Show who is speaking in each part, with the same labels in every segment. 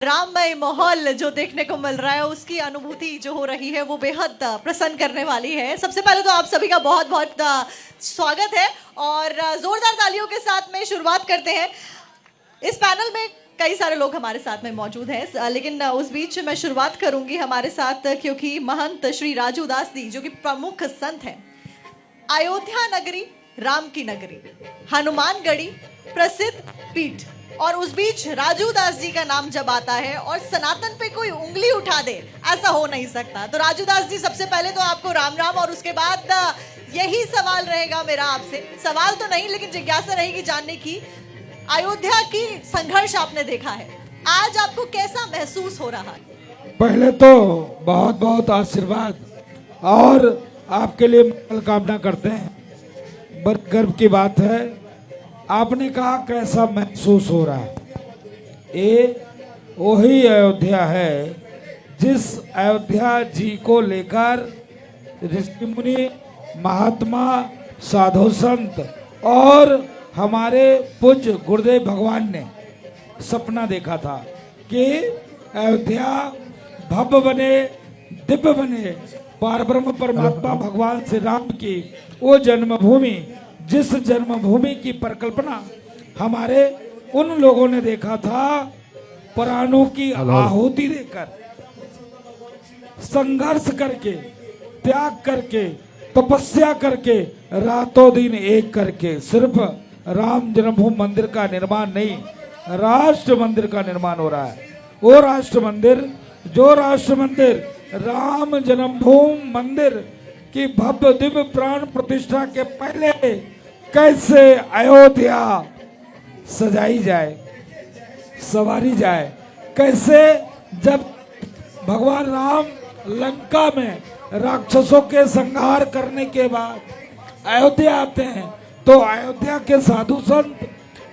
Speaker 1: राममय माहौल जो देखने को मिल रहा है, उसकी अनुभूति जो हो रही है वो बेहद प्रसन्न करने वाली है। सबसे पहले तो आप सभी का बहुत बहुत स्वागत है और जोरदार तालियों के साथ में शुरुआत करते हैं। इस पैनल में कई सारे लोग हमारे साथ में मौजूद हैं, लेकिन उस बीच मैं शुरुआत करूंगी हमारे साथ, क्योंकि महंत श्री राजू दास जी जो कि प्रमुख संत हैं, अयोध्या नगरी, राम की नगरी, हनुमानगढ़ी प्रसिद्ध पीठ, और उस बीच राजू दास जी का नाम जब आता है और सनातन पे कोई उंगली उठा दे, ऐसा हो नहीं सकता। तो राजू दास जी, सबसे पहले तो आपको राम राम, और उसके बाद यही सवाल रहेगा मेरा आपसे, सवाल तो नहीं लेकिन जिज्ञासा रहेगी जानने की। अयोध्या की संघर्ष आपने देखा है, आज आपको कैसा महसूस हो रहा है?
Speaker 2: पहले तो बहुत बहुत आशीर्वाद और आपके लिए मंगल कामना करते हैं। बड़ी गर्व की बात है। आपने कहा कैसा महसूस हो रहा है, ये वही अयोध्या है जिस अयोध्या जी को लेकर ऋषि मुनि, महात्मा, साधु संत और हमारे पूज्य गुरुदेव भगवान ने सपना देखा था कि अयोध्या भव्य बने, दिव्य बने, पारब्रह्म परमात्मा भगवान श्री राम की वो जन्मभूमि, जिस जन्मभूमि की परिकल्पना हमारे उन लोगों ने देखा था, प्राणों की आहुति देकर, संघर्ष करके, त्याग करके, तपस्या करके, रातों दिन एक करके, सिर्फ राम जन्मभूमि मंदिर का निर्माण नहीं, राष्ट्र मंदिर का निर्माण हो रहा है। वो राष्ट्र मंदिर, जो राष्ट्र मंदिर राम जन्मभूमि मंदिर की भव्य दिव्य प्राण प्रतिष्ठा के पहले कैसे अयोध्या सजाई जाए, सवारी जाए, कैसे जब भगवान राम लंका में राक्षसों के संहार करने के बाद अयोध्या आते हैं, तो अयोध्या के साधु संत,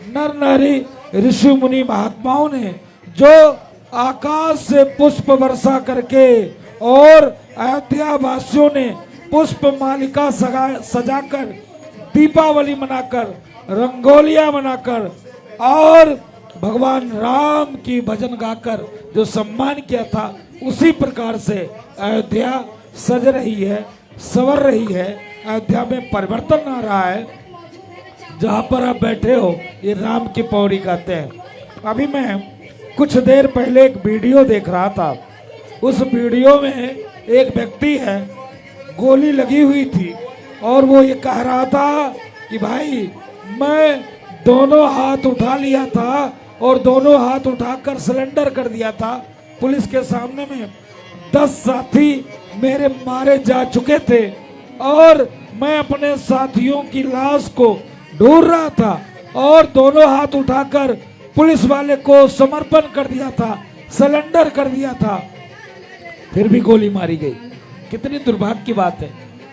Speaker 2: नर नारी, ऋषि मुनि, महात्माओं ने जो आकाश से पुष्प वर्षा करके और अयोध्या वासियों ने पुष्प मालिका सजाकर, दीपावली मनाकर, रंगोलियां मनाकर और भगवान राम की भजन गाकर जो सम्मान किया था, उसी प्रकार से अयोध्या सज रही है, संवर रही है। अयोध्या में परिवर्तन आ रहा है। जहां पर आप बैठे हो, ये राम की पौड़ी कहते हैं। अभी मैं कुछ देर पहले एक वीडियो देख रहा था। उस वीडियो में एक व्यक्ति है, गोली लगी हुई थी और वो ये कह रहा था कि भाई मैं दोनों हाथ उठा लिया था और दोनों हाथ उठाकर सिलेंडर कर दिया था पुलिस के सामने में। 10 साथी मेरे मारे जा चुके थे और मैं अपने साथियों की लाश को ढूंढ रहा था और दोनों हाथ उठाकर पुलिस वाले को समर्पण कर दिया था, सिलेंडर कर दिया था, फिर भी गोली मारी गई। कितनी दुर्भाग्य की बात है।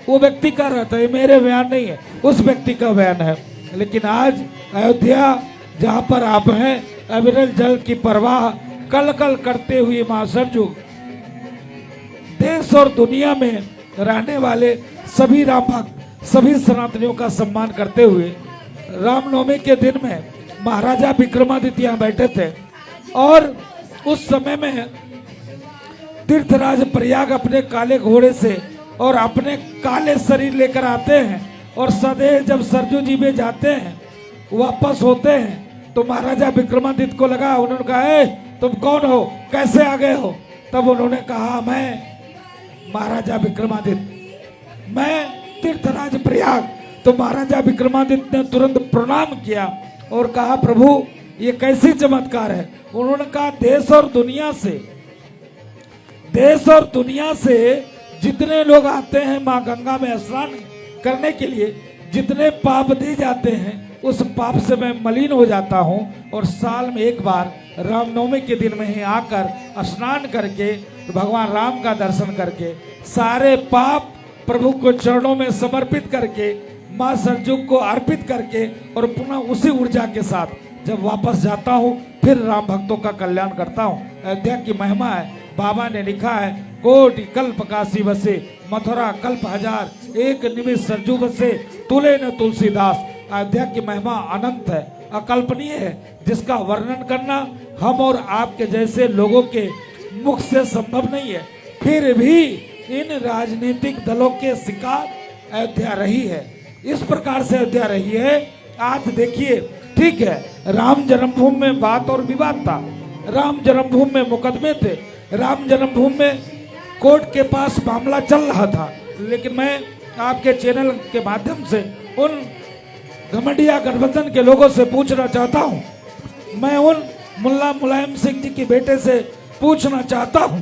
Speaker 2: वो व्यक्ति कह रहा था, ये मेरे बयान नहीं है, उस व्यक्ति का बयान है। लेकिन आज अयोध्या जहां पर आप हैं, अविरल जल की प्रवाह कल कल करते हुए मां सरजू, देश और दुनिया में रहने वाले सभी राम भक्त, सभी सनातनियों का सम्मान करते हुए रामनवमी के दिन में महाराजा विक्रमादित्य यहाँ बैठे थे और उस समय में तीर्थराज प्रयाग अपने काले घोड़े से और अपने काले शरीर लेकर आते हैं और सदैव जब सरजू जी में जाते हैं, वापस होते हैं, तो महाराजा विक्रमादित्य को लगा, उन्होंने कहा तुम कौन हो, कैसे आ गए हो? तब उन्होंने कहा मैं महाराजा विक्रमादित्य, मैं तीर्थराज प्रयाग। तो महाराजा विक्रमादित्य ने तुरंत प्रणाम किया और कहा प्रभु ये कैसी चमत्कार है। उन्होंने कहा देश और दुनिया से जितने लोग आते हैं माँ गंगा में स्नान करने के लिए, जितने पाप दे जाते हैं, उस पाप से मैं मलिन हो जाता हूँ और साल में एक बार रामनवमी के दिन में ही आकर स्नान करके भगवान राम का दर्शन करके सारे पाप प्रभु को चरणों में समर्पित करके, माँ सरजू को अर्पित करके और पुनः उसी ऊर्जा के साथ जब वापस जाता हूँ, फिर राम भक्तों का कल्याण करता हूँ। अयोध्या की महिमा है। बाबा ने लिखा है, कोटि कल्प काशी बसे, मथुरा कल्प हजार, एक निमिष सरजू बसे, तुले न तुलसीदास। अयोध्या की महिमा अनंत है, अकल्पनीय है, जिसका वर्णन करना हम और आपके जैसे लोगों के मुख से संभव नहीं है। फिर भी इन राजनीतिक दलों के शिकार अयोध्या रही है। इस प्रकार से अयोध्या रही है। आज देखिए, ठीक है, राम जन्मभूमि में बात और विवाद था, राम जन्मभूमि में मुकदमे थे, राम जन्मभूमि में कोर्ट के पास मामला चल रहा था, लेकिन मैं आपके चैनल के माध्यम से उन घमंडिया गठबंधन के लोगों से पूछना चाहता हूं, मैं उन मुल्ला मुलायम सिंह जी के बेटे से पूछना चाहता हूं,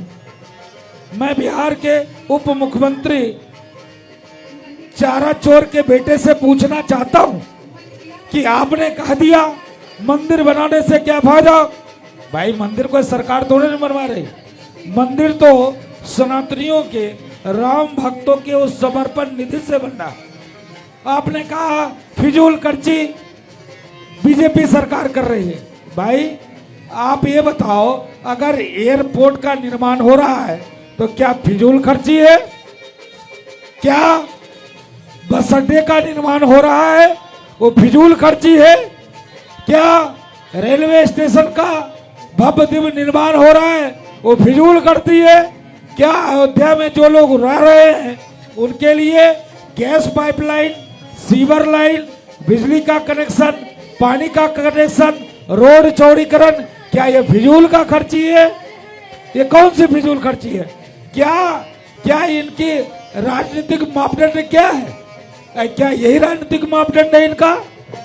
Speaker 2: मैं बिहार के उप मुख्यमंत्री चारा चोर के बेटे से पूछना चाहता हूं कि आपने कह दिया मंदिर बनाने से क्या फायदा। भाई, मंदिर कोई सरकार थोड़े नहीं बनवा रही, मंदिर तो सनातनियों के, राम भक्तों के उस समर्पण निधि से बना। आपने कहा फिजूल खर्ची बीजेपी सरकार कर रही है। भाई, आप ये बताओ, अगर एयरपोर्ट का निर्माण हो रहा है तो क्या फिजूल खर्ची है? क्या बस अड्डे का निर्माण हो रहा है वो फिजूल खर्ची है? क्या रेलवे स्टेशन का भव्य दिव्य निर्माण हो रहा है वो फिजूल खर्ची है? क्या अयोध्या में जो लोग रह रहे हैं उनके लिए गैस पाइपलाइन, सीवर लाइन, बिजली का कनेक्शन, पानी का कनेक्शन, रोड चौड़ीकरण, क्या ये फिजूल का खर्ची है? ये कौन सी फिजूल खर्ची है? क्या इनकी राजनीतिक मापदंड क्या है? क्या यही राजनीतिक मापदंड है इनका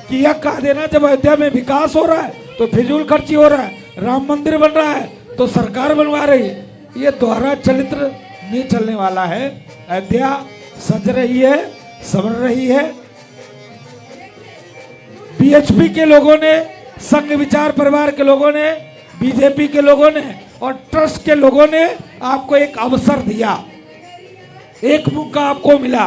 Speaker 2: कि यह कह देना जब अयोध्या में विकास हो रहा है तो फिजूल खर्ची हो रहा है, राम मंदिर बन रहा है तो सरकार बनवा रही है? ये दोहरा चरित्र नहीं चलने वाला है। अयोध्या सज रही है, संवर रही है। बीएचपी के लोगों ने, संघ विचार परिवार के लोगों ने, बीजेपी के लोगों ने और ट्रस्ट के लोगों ने आपको एक अवसर दिया, एक मौका आपको मिला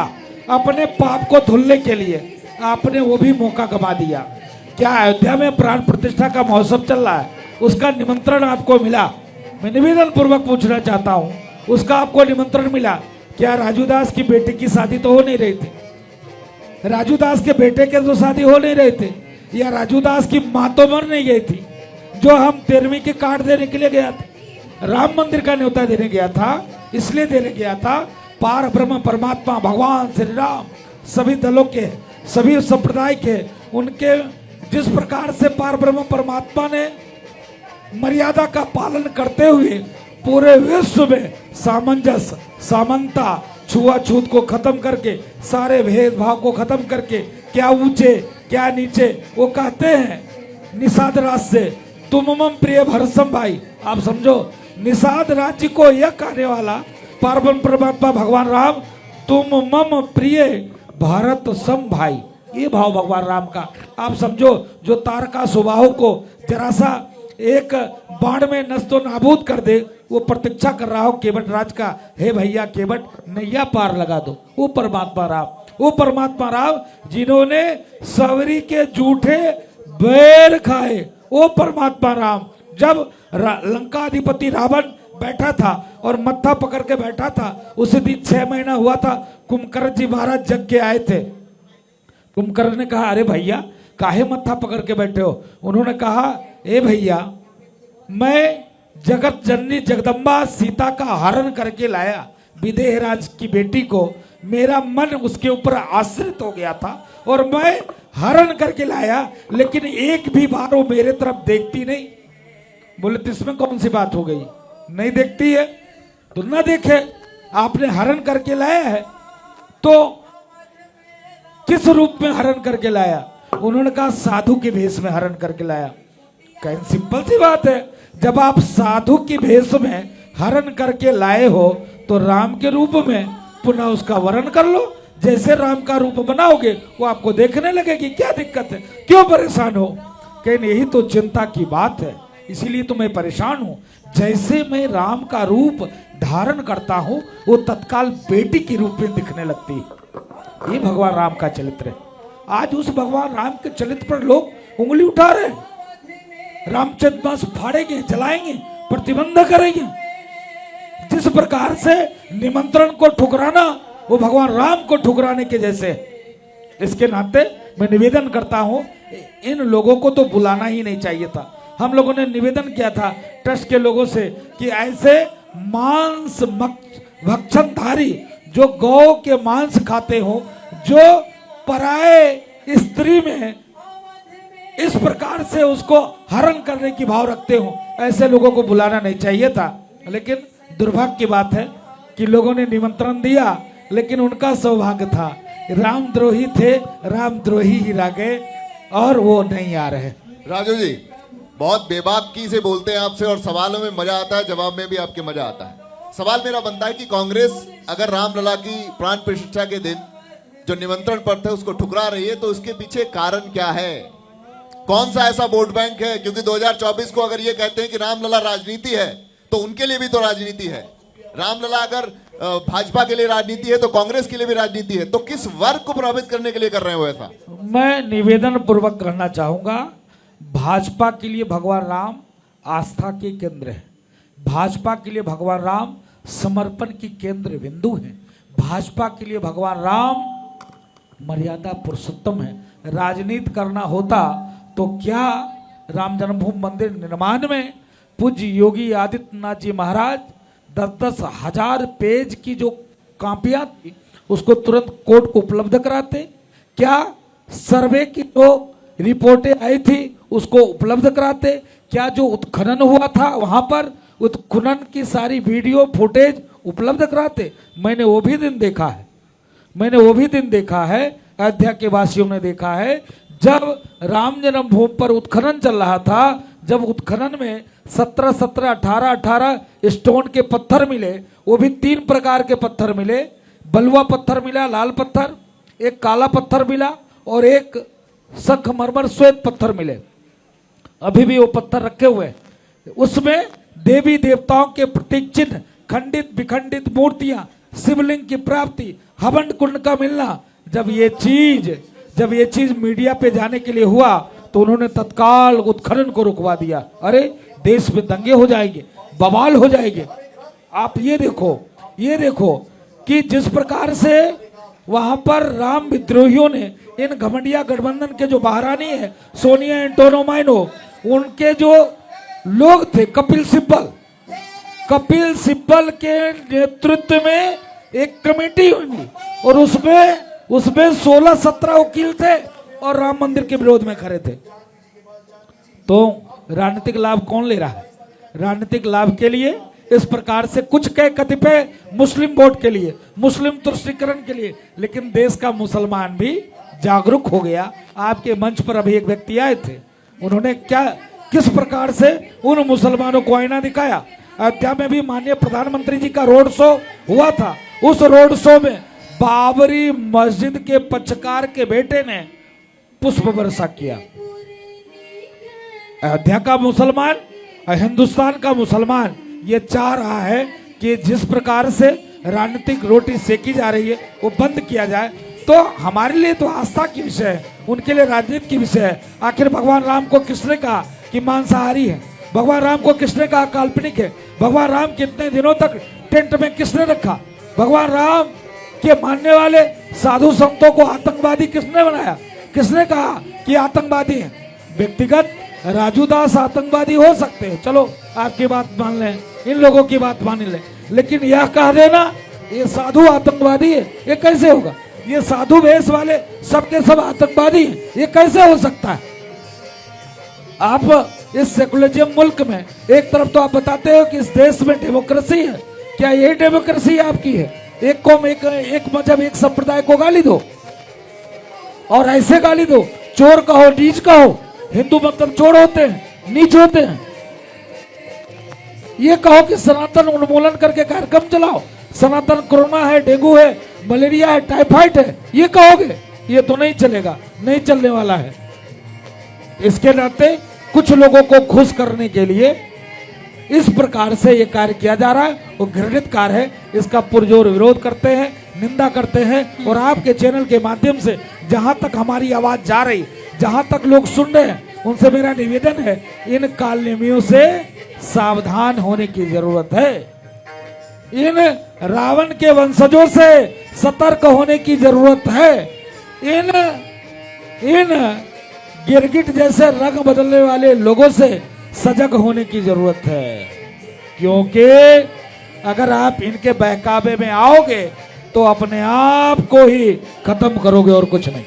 Speaker 2: अपने पाप को धुलने के लिए। आपने वो भी मौका गवा दिया। क्या अयोध्या में प्राण प्रतिष्ठा का महोत्सव चल रहा है, उसका निमंत्रण आपको मिला? मैं निवेदन पूर्वक पूछना चाहता हूं, उसका आपको निमंत्रण मिला? क्या राजू दास की बेटी की शादी तो हो नहीं रही थी? राजू दास के बेटे के तो शादी हो नहीं रहे थे? या राजू दास की माँ तो मर नहीं गई थी जो हम 13वीं के कार्ड देने के लिए गया था? राम मंदिर का न्योता देने गया था, इसलिए देने गया था पार ब्रह्म परमात्मा भगवान श्री राम सभी दलों के, सभी संप्रदाय के, उनके जिस प्रकार से पार ब्रह्म परमात्मा ने मर्यादा का पालन करते हुए पूरे विश्व में सामंजस्य, समानता, छुआछूत को खत्म करके, सारे भेदभाव को खत्म करके, क्या ऊंचे क्या नीचे, वो कहते हैं निषाद राज से तुम मम प्रिय भरसम भाई। आप समझो, निषाद राज्य को यह कहने वाला पार्वन परमात्मा भगवान राम, तुम मम प्रिय भारत सम भाई, ये भाव भगवान राम का। आप समझो, जो तारका सुबाहु को जरा सा एक बाण में नस्तो नाबूद कर दे, वो प्रतीक्षा कर रहा हो केवट राज का, हे भैया केवट नैया पार लगा दो। वो परमात्मा राम, वो परमात्मा राम जिन्होंने सवरी के जूठे बैर खाए, वो परमात्मा राम जब लंकाधिपति रावण बैठा था और मत्था पकड़ के बैठा था, उसी दिन 6 महीना हुआ था, कुंभकर्ण जी महाराज जग के आए थे। कुंभकर्ण ने कहा, अरे भैया काहे मत्था पकड़ के बैठे हो? उन्होंने कहा, ए भैया मैं जगत जननी जगदम्बा सीता का हरण करके लाया, विदेह राज की बेटी को, मेरा मन उसके ऊपर आश्रित हो गया था और मैं हरण करके लाया, लेकिन एक भी बार वो मेरे तरफ देखती नहीं। बोले तो इसमें कौन सी बात हो गई? नहीं देखती है तो ना देखे, आपने हरण करके लाया है तो किस रूप में हरण करके लाया? उन्होंने कहा साधु के भेष में हरण करके लाया। कहीं सिंपल सी बात है, जब आप साधु की भेष में हरण करके लाए हो तो राम के रूप में पुनः उसका वर्ण कर लो। जैसे राम का रूप बनाओगे वो आपको देखने लगेगी, क्या दिक्कत है, क्यों परेशान हो? कहीं यही तो चिंता की बात है, इसीलिए तो मैं परेशान हूं। जैसे मैं राम का रूप धारण करता हूं वो तत्काल बेटी के रूप में दिखने लगती है। ये भगवान राम का चरित्र है। आज उस भगवान राम के चरित्र पर लोग उंगली उठा रहे हैं, रामचंद्र मास फाड़ेंगे, जलाएंगे, प्रतिबंध करेंगे। जिस प्रकार से निमंत्रण को ठुकराना वो भगवान राम को ठुकराने के जैसे, इसके नाते मैं निवेदन करता हूं, इन लोगों को तो बुलाना ही नहीं चाहिए था। हम लोगों ने निवेदन किया था ट्रस्ट के लोगों से कि ऐसे मांस भक्षणधारी जो गौ के मांस खाते हो, जो पराये स्त्री में इस प्रकार से उसको हरण करने की भाव रखते हो, ऐसे लोगों को बुलाना नहीं चाहिए था। लेकिन दुर्भाग्य की बात है कि लोगों ने निमंत्रण दिया, लेकिन उनका सौभाग्य था, रामद्रोही थे, रामद्रोही ही रह गए और वो नहीं आ रहे।
Speaker 3: राजू जी बहुत बेबाकी से बोलते हैं आपसे और सवालों में मजा आता है, जवाब में भी आपके मजा आता है। सवाल मेरा बनता है कि कांग्रेस अगर रामलला की प्राण प्रतिष्ठा के दिन जो निमंत्रण पत्र है उसको ठुकरा रही है, तो उसके पीछे कारण क्या है? कौन सा ऐसा वोट बैंक है? क्योंकि 2024 को अगर ये कहते हैं कि रामलला राजनीति है, तो उनके लिए भी तो राजनीति है। रामलला अगर भाजपा के लिए राजनीति है तो कांग्रेस के लिए भी राजनीति है, तो किस वर्ग को प्रभावित करने के लिए कर रहे हो ऐसा?
Speaker 2: मैं निवेदन पूर्वक कहना चाहूंगा, भाजपा के लिए भगवान राम आस्था के केंद्र है, भाजपा के लिए भगवान राम समर्पण की केंद्र बिंदु है, भाजपा के लिए भगवान राम मर्यादा पुरुषोत्तम है। राजनीति करना होता तो क्या राम जन्मभूमि मंदिर निर्माण में पूज्य योगी आदित्यनाथ जी महाराज 10-10 हजार पेज की जो कापियां थी उसको तुरंत कोर्ट को उपलब्ध कराते? क्या सर्वे की जो रिपोर्टें आई थी उसको उपलब्ध कराते? क्या जो उत्खनन हुआ था वहां पर उत्खनन की सारी वीडियो फुटेज उपलब्ध कराते? मैंने वो भी दिन देखा है, मैंने वो भी दिन देखा है, अयोध्या के वासियों ने देखा है, जब राम जन्मभूमि पर उत्खनन चल रहा था, जब उत्खनन में 17-17, 18-18 स्टोन के पत्थर मिले, वो भी 3 प्रकार के पत्थर मिले, बलुआ पत्थर मिला, लाल पत्थर, एक काला पत्थर मिला और एक संगमरमर श्वेत पत्थर मिले। अभी भी वो पत्थर रखे हुए हैं। उसमें देवी देवताओं के प्रतीक चिन्ह, खंडित विखंडित मूर्तियां, शिवलिंग की प्राप्ति, हवन कुंड का मिलना। जब ये चीज मीडिया पे जाने के लिए हुआ तो उन्होंने तत्काल उत्खनन को रुकवा दिया। अरे देश में दंगे हो जाएंगे, बवाल हो जाएंगे। आप ये देखो कि जिस प्रकार से वहां पर राम विद्रोहियों ने इन घमंडिया गठबंधन के जो महारानी है सोनिया एंटोनो माइनो, उनके जो लोग थे कपिल सिब्बल के नेतृत्व में एक कमेटी हुई और उसमें 16-17 वकील थे और राम मंदिर के विरोध में खड़े थे। तो राजनीतिक लाभ कौन ले रहा है? राजनीतिक लाभ के लिए इस प्रकार से कुछ कहे कतिपय मुस्लिम वोट के लिए, मुस्लिम तुष्टीकरण के लिए, लेकिन देश का मुसलमान भी जागरूक हो गया। आपके मंच पर अभी एक व्यक्ति आए थे, उन्होंने किस प्रकार से उन मुसलमानों को आईना दिखाया। अयोध्या में भी माननीय प्रधानमंत्री जी का रोड शो हुआ था, उस रोड शो में बाबरी मस्जिद के पक्षकार के बेटे ने पुष्प वर्षा किया। अयोध्या का मुसलमान और हिंदुस्तान का मुसलमान ये चाह रहा है कि जिस प्रकार से राजनीतिक रोटी सेकी जा रही है वो बंद किया जाए। तो हमारे लिए तो आस्था की विषय है, उनके लिए राजनीति की विषय है। आखिर भगवान राम को किसने कहा कि मांसाहारी है? भगवान राम को किसने कहा काल्पनिक है? भगवान राम कितने दिनों तक टेंट में किसने रखा? भगवान राम के मानने वाले साधु संतों को आतंकवादी किसने बनाया? किसने कहा कि आतंकवादी है? व्यक्तिगत राजू दास आतंकवादी हो सकते हैं, चलो आपकी बात मान लें, इन लोगों की बात मान लें, लेकिन यह कह देना ये साधु आतंकवादी है, ये कैसे होगा? ये साधु वेश वाले सबके सब आतंकवादी हैं, ये कैसे हो सकता है? आप इस सेकुलरिज्म मुल्क में एक तरफ तो आप बताते हो कि इस देश में डेमोक्रेसी है, क्या यही डेमोक्रेसी आपकी है? एक कौम, एक मजहब, एक संप्रदाय को गाली दो और ऐसे गाली दो, चोर कहो, नीच कहो। हिंदू मतलब चोर होते हैं, नीच होते हैं। ये कहो कि सनातन उन्मूलन करके कार्यक्रम चलाओ, सनातन कोरोना है, डेंगू है, मलेरिया है, टाइफाइड है, ये कहोगे, ये तो नहीं चलेगा, नहीं चलने वाला है। इसके नाते कुछ लोगों को खुश करने के लिए इस प्रकार से ये कार्य किया जा रहा है, वो घृणित कार्य है। इसका पुरजोर विरोध करते हैं, निंदा करते हैं। और आपके चैनल के माध्यम से जहां तक हमारी आवाज जा रही, जहां तक लोग सुन रहे हैं, उनसे मेरा निवेदन है, इन कालनेमियों से सावधान होने की जरूरत है। इन रावण के वंशजों से सतर्क होने की जरूरत है। इन इन गिरगिट जैसे रंग बदलने वाले लोगों से सजग होने की जरूरत है, क्योंकि अगर आप इनके बहकावे में आओगे तो अपने आप को ही खत्म करोगे और कुछ नहीं।